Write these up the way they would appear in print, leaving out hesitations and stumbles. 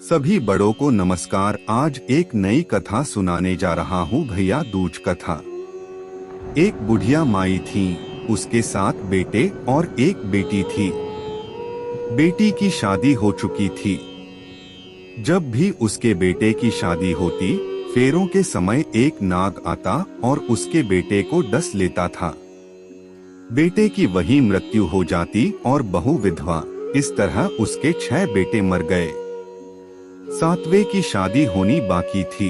सभी बड़ों को नमस्कार। आज एक नई कथा सुनाने जा रहा हूँ भैया दूज कथा। एक बुढ़िया माई थी, उसके 7 बेटे और एक बेटी थी। बेटी की शादी हो चुकी थी। जब भी उसके बेटे की शादी होती, फेरों के समय एक नाग आता और उसके बेटे को डस लेता था। बेटे की वही मृत्यु हो जाती और बहू विधवा। इस तरह उसके 6 बेटे मर गए। 7वें की शादी होनी बाकी थी।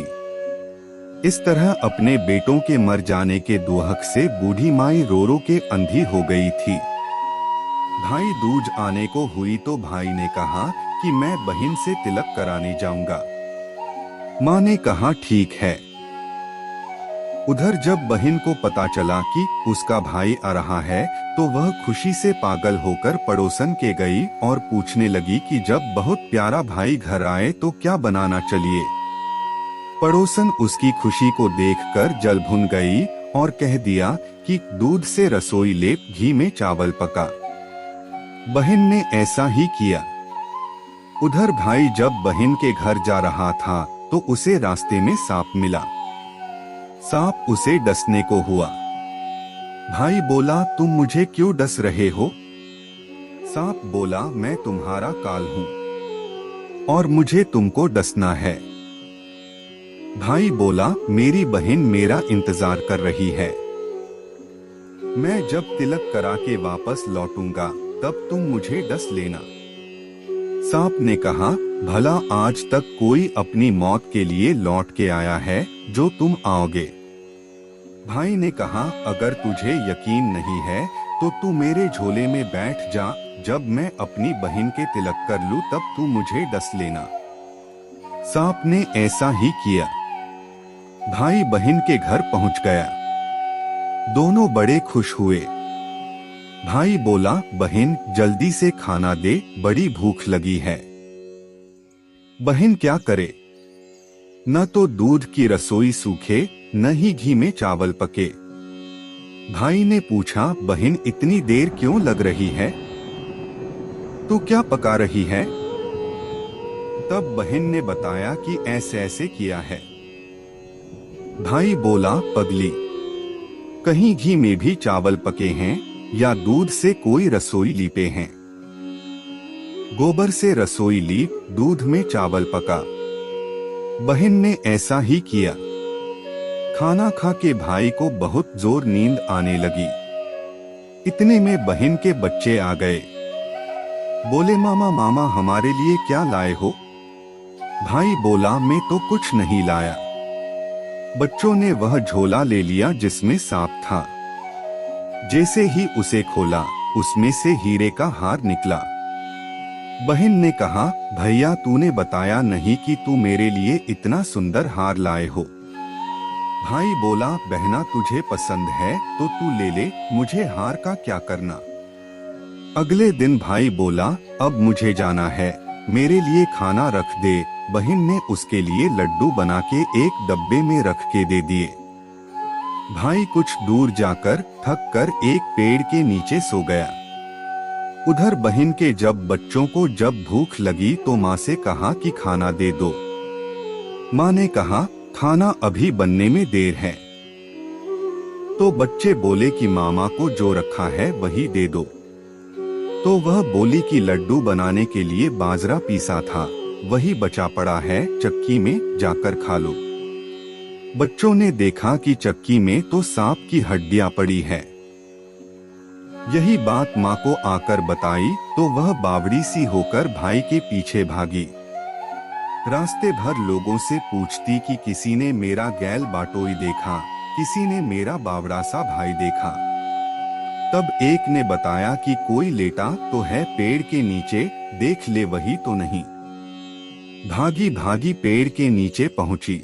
इस तरह अपने बेटों के मर जाने के दुहक से बूढ़ी माई रो रो के अंधी हो गई थी। भाई दूज आने को हुई तो भाई ने कहा कि मैं बहन से तिलक कराने जाऊंगा। माँ ने कहा ठीक है। उधर जब बहन को पता चला कि उसका भाई आ रहा है तो वह खुशी से पागल होकर पड़ोसन के गई और पूछने लगी कि जब बहुत प्यारा भाई घर आए तो क्या बनाना चलिए। पड़ोसन उसकी खुशी को देखकर जल भुन गई और कह दिया कि दूध से रसोई लेप, घी में चावल पका। बहन ने ऐसा ही किया। उधर भाई जब बहन के घर जा रहा था तो उसे रास्ते में सांप मिला। सांप उसे डसने को हुआ। भाई बोला, तुम मुझे क्यों डस रहे हो? सांप बोला, मैं तुम्हारा काल हूं और मुझे तुमको डसना है। भाई बोला, मेरी बहन मेरा इंतजार कर रही है। मैं जब तिलक करा के वापस लौटूंगा तब तुम मुझे डस लेना। सांप ने कहा, भला आज तक कोई अपनी मौत के लिए लौट के आया है जो तुम आओगे? भाई ने कहा, अगर तुझे यकीन नहीं है तो तू मेरे झोले में बैठ जा। जब मैं अपनी बहन के तिलक कर लूं तब तू मुझे डस लेना। सांप ने ऐसा ही किया। भाई बहन के घर पहुंच गया। दोनों बड़े खुश हुए। भाई बोला, बहन जल्दी से खाना दे, बड़ी भूख लगी है। बहन क्या करे? न तो दूध की रसोई सूखे न ही घी में चावल पके। भाई ने पूछा, बहन इतनी देर क्यों लग रही है? तू क्या पका रही है? तब बहन ने बताया कि ऐसे ऐसे किया है। भाई बोला, पगली, कहीं घी में भी चावल पके हैं या दूध से कोई रसोई लीपे हैं? गोबर से रसोई लीप, दूध में चावल पका। बहन ने ऐसा ही किया। खाना खा के भाई को बहुत जोर नींद आने लगी। इतने में बहन के बच्चे आ गए। बोले, मामा मामा हमारे लिए क्या लाए हो? भाई बोला, मैं तो कुछ नहीं लाया। बच्चों ने वह झोला ले लिया जिसमें सांप था। जैसे ही उसे खोला उसमें से हीरे का हार निकला। बहन ने कहा, भैया तूने बताया नहीं कि तू मेरे लिए इतना सुंदर हार लाए हो। भाई बोला, बहना तुझे पसंद है तो तू ले ले, मुझे हार का क्या करना। अगले दिन भाई बोला, अब मुझे जाना है, मेरे लिए खाना रख दे। बहन ने उसके लिए लड्डू बना के एक डब्बे में रख के दे दिए। भाई कुछ दूर जाकर थक कर एक पेड़ के नीचे सो गया। उधर बहन के जब बच्चों को जब भूख लगी तो माँ से कहा कि खाना दे दो। माँ ने कहा, खाना अभी बनने में देर है। तो बच्चे बोले कि मामा को जो रखा है वही दे दो। तो वह बोली कि लड्डू बनाने के लिए बाजरा पीसा था, वही बचा पड़ा है, चक्की में जाकर खा लो। बच्चों ने देखा कि चक्की में तो सांप की हड्डियां पड़ी है। यही बात माँ को आकर बताई तो वह बावड़ी सी होकर भाई के पीछे भागी। रास्ते भर लोगों से पूछती कि किसी ने मेरा गैल बाटोई देखा, किसी ने मेरा बावड़ा सा भाई देखा। तब एक ने बताया कि कोई लेटा तो है पेड़ के नीचे, देख ले वही तो नहीं। भागी भागी पेड़ के नीचे पहुंची।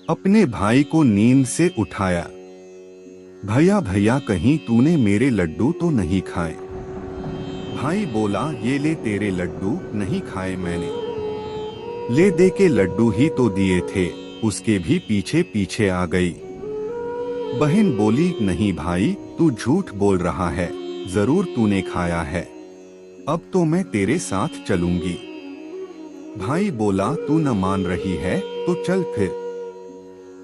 अपने भाई को नींद से उठाया। भैया भैया कहीं तूने मेरे लड्डू तो नहीं खाए? भाई बोला, ये ले तेरे लड्डू, नहीं खाए मैंने। ले दे के लड्डू ही तो दिए थे, उसके भी पीछे पीछे आ गई। बहन बोली, नहीं भाई तू झूठ बोल रहा है, जरूर तूने खाया है। अब तो मैं तेरे साथ चलूंगी। भाई बोला, तू न मान रही है तो चल फिर।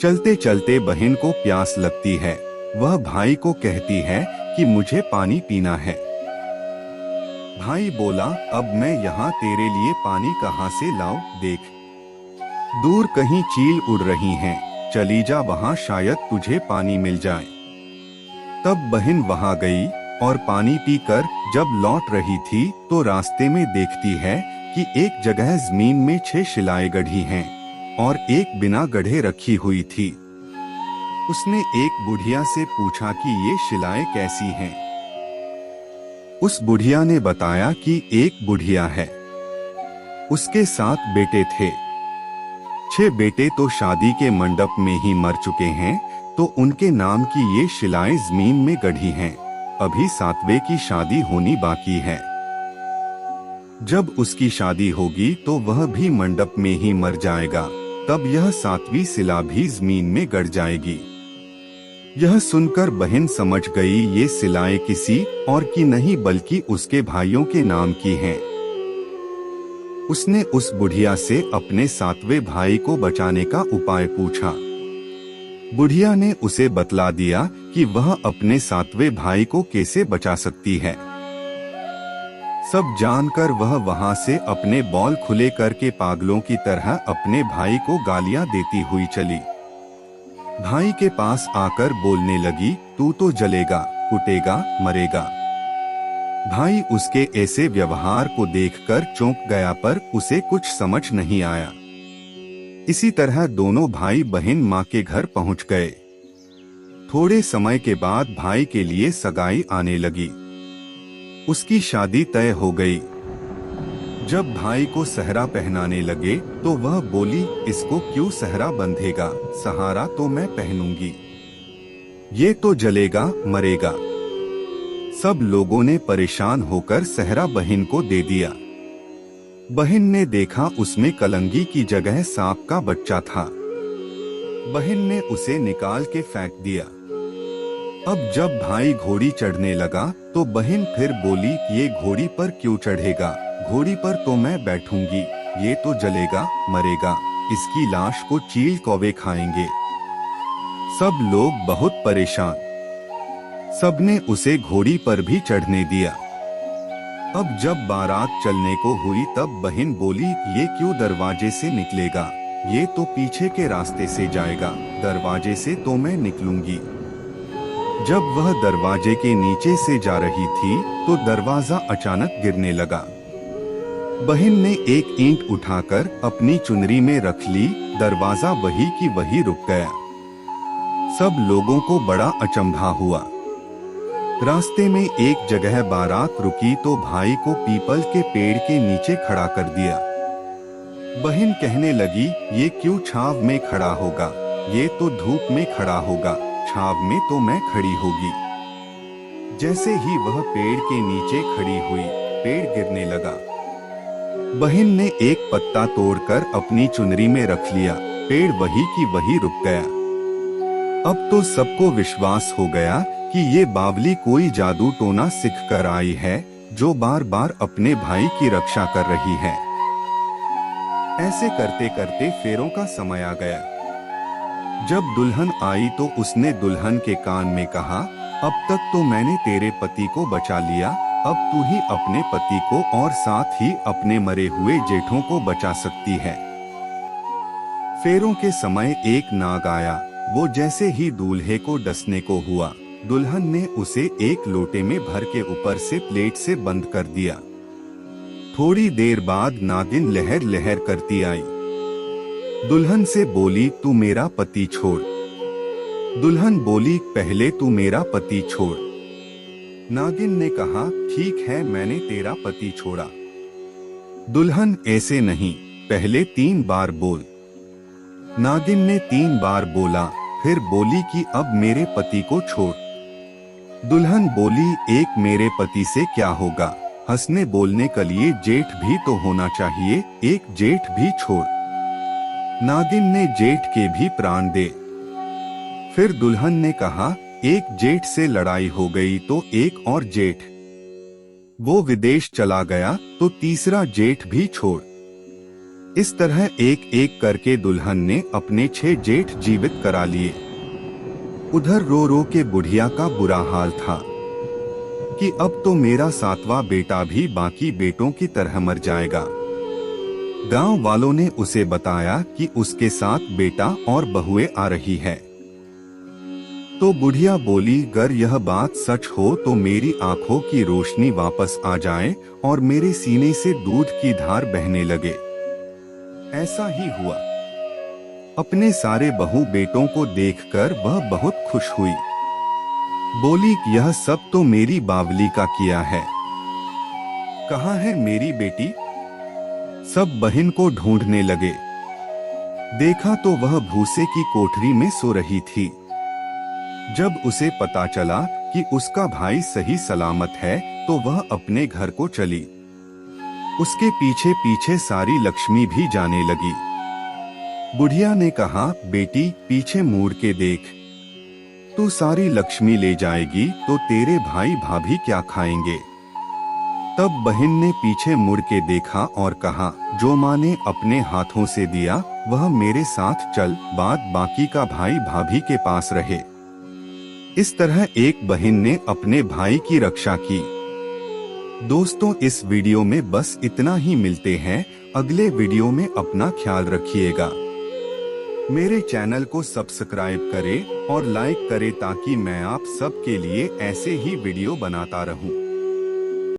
चलते चलते बहन को प्यास लगती है। वह भाई को कहती है कि मुझे पानी पीना है। भाई बोला, अब मैं यहाँ तेरे लिए पानी कहाँ से लाऊं? देख, दूर कहीं चील उड़ रही हैं, चली जा, वहाँ शायद तुझे पानी मिल जाए। तब बहन वहाँ गई और पानी पीकर जब लौट रही थी तो रास्ते में देखती है कि एक जगह जमीन में 6 शिलाएं गढ़ी हैं और एक बिना गढ़े रखी हुई थी। उसने एक बुढ़िया से पूछा कि ये शिलाएं कैसी हैं? उस बुढ़िया ने बताया कि एक बुढ़िया है, उसके 7 बेटे थे। 6 बेटे तो शादी के मंडप में ही मर चुके हैं, तो उनके नाम की ये शिलाएं जमीन में गढ़ी हैं। अभी 7वें की शादी होनी बाकी है। जब उसकी शादी होगी तो वह भी मंडप में ही मर जाएगा, तब यह 7वीं शिला भी जमीन में गड़ जाएगी। यह सुनकर बहन समझ गई ये शिलाएं किसी और की नहीं बल्कि उसके भाइयों के नाम की हैं। उसने उस बुढ़िया से अपने 7वें भाई को बचाने का उपाय पूछा। बुढ़िया ने उसे बतला दिया कि वह अपने 7वें भाई को कैसे बचा सकती है। सब जानकर वह वहां से अपने बॉल खुले करके पागलों की तरह अपने भाई को गालियां देती हुई चली। भाई के पास आकर बोलने लगी, तू तो जलेगा, कुटेगा, मरेगा। भाई उसके ऐसे व्यवहार को देखकर चौंक गया, पर उसे कुछ समझ नहीं आया। इसी तरह दोनों भाई बहन माँ के घर पहुंच गए। थोड़े समय के बाद भाई के लिए सगाई आने लगी। उसकी शादी तय हो गई। जब भाई को सहरा पहनाने लगे तो वह बोली, इसको क्यों सहरा बंधेगा? सहारा तो मैं पहनूंगी, ये तो जलेगा, मरेगा। सब लोगों ने परेशान होकर सहरा बहन को दे दिया। बहन ने देखा उसमें कलंगी की जगह सांप का बच्चा था। बहन ने उसे निकाल के फेंक दिया। अब जब भाई घोड़ी चढ़ने लगा तो बहन फिर बोली, ये घोड़ी पर क्यों चढ़ेगा? घोड़ी पर तो मैं बैठूंगी, ये तो जलेगा, मरेगा, इसकी लाश को चील कौवे खाएंगे। सब लोग बहुत परेशान। सबने उसे घोड़ी पर भी चढ़ने दिया। अब जब बारात चलने को हुई तब बहन बोली, ये क्यों दरवाजे से निकलेगा? ये तो पीछे के रास्ते से जाएगा, दरवाजे से तो मैं निकलूंगी। जब वह दरवाजे के नीचे से जा रही थी तो दरवाजा अचानक गिरने लगा। बहन ने एक ईंट उठाकर अपनी चुनरी में रख ली, दरवाजा वही की वही रुक गया। सब लोगों को बड़ा अचंभा हुआ। रास्ते में एक जगह बारात रुकी तो भाई को पीपल के पेड़ के नीचे खड़ा कर दिया। बहन कहने लगी, ये क्यों छाव में खड़ा होगा? ये तो धूप में खड़ा होगा, छाव में तो मैं खड़ी होगी। जैसे ही वह पेड़ के नीचे खड़ी हुई, पेड़ गिरने लगा। बहन ने एक पत्ता तोड़कर अपनी चुनरी में रख लिया, पेड़ वही की वही रुक गया। अब तो सबको विश्वास हो गया कि ये बावली कोई जादू टोना सीख कर आई है, जो बार बार अपने भाई की रक्षा कर रही है। ऐसे करते करते फेरों का समय आ गया। जब दुल्हन आई तो उसने दुल्हन के कान में कहा, अब तक तो मैंने तेरे पति को बचा लिया, अब तू ही अपने पति को और साथ ही अपने मरे हुए जेठों को बचा सकती है। फेरों के समय एक नाग आया, वो जैसे ही दूल्हे को डसने को हुआ, दुल्हन ने उसे एक लोटे में भर के ऊपर से प्लेट से बंद कर दिया। थोड़ी देर बाद नागिन लहर लहर करती आई। दुल्हन से बोली, तू मेरा पति छोड़। दुल्हन बोली, पहले तू मेरा पति छोड़। नागिन ने कहा, ठीक है, मैंने तेरा पति छोड़ा। दुल्हन, ऐसे नहीं, पहले 3 बार बोल। नागिन ने 3 बार बोला, फिर बोली कि अब मेरे पति को छोड़। दुल्हन बोली, एक मेरे पति से क्या होगा, हंसने बोलने के लिए जेठ भी तो होना चाहिए, एक जेठ भी छोड़। नागिन ने जेठ के भी प्राण दे। फिर दुल्हन ने कहा, एक जेठ से लड़ाई हो गई तो एक और जेठ, वो विदेश चला गया तो तीसरा जेठ भी छोड़। इस तरह एक एक करके दुल्हन ने अपने 6 जेठ जीवित करा लिए। उधर रो रो के बुढ़िया का बुरा हाल था कि अब तो मेरा 7वां बेटा भी बाकी बेटों की तरह मर जाएगा। गांव वालों ने उसे बताया कि उसके साथ बेटा और बहुएं आ रही है। तो बुढ़िया बोली, अगर यह बात सच हो तो मेरी आंखों की रोशनी वापस आ जाए और मेरे सीने से दूध की धार बहने लगे। ऐसा ही हुआ। अपने सारे बहू बेटों को देखकर वह बहुत खुश हुई। बोली, यह सब तो मेरी बावली का किया है। कहाँ है मेरी बेटी? सब बहन को ढूंढने लगे। देखा तो वह भूसे की कोठरी में सो रही थी। जब उसे पता चला कि उसका भाई सही सलामत है तो वह अपने घर को चली। उसके पीछे पीछे सारी लक्ष्मी भी जाने लगी। बुढ़िया ने कहा, बेटी पीछे मुड़ के देख, तू सारी लक्ष्मी ले जाएगी तो तेरे भाई भाभी क्या खाएंगे? तब बहन ने पीछे मुड़ के देखा और कहा, जो माँ ने अपने हाथों से दिया वह मेरे साथ चल, बाद बाकी का भाई भाभी के पास रहे। इस तरह एक बहन ने अपने भाई की रक्षा की। दोस्तों, इस वीडियो में बस इतना ही। मिलते हैं अगले वीडियो में। अपना ख्याल रखिएगा। मेरे चैनल को सब्सक्राइब करें और लाइक करें ताकि मैं आप सबके लिए ऐसे ही वीडियो बनाता रहूं।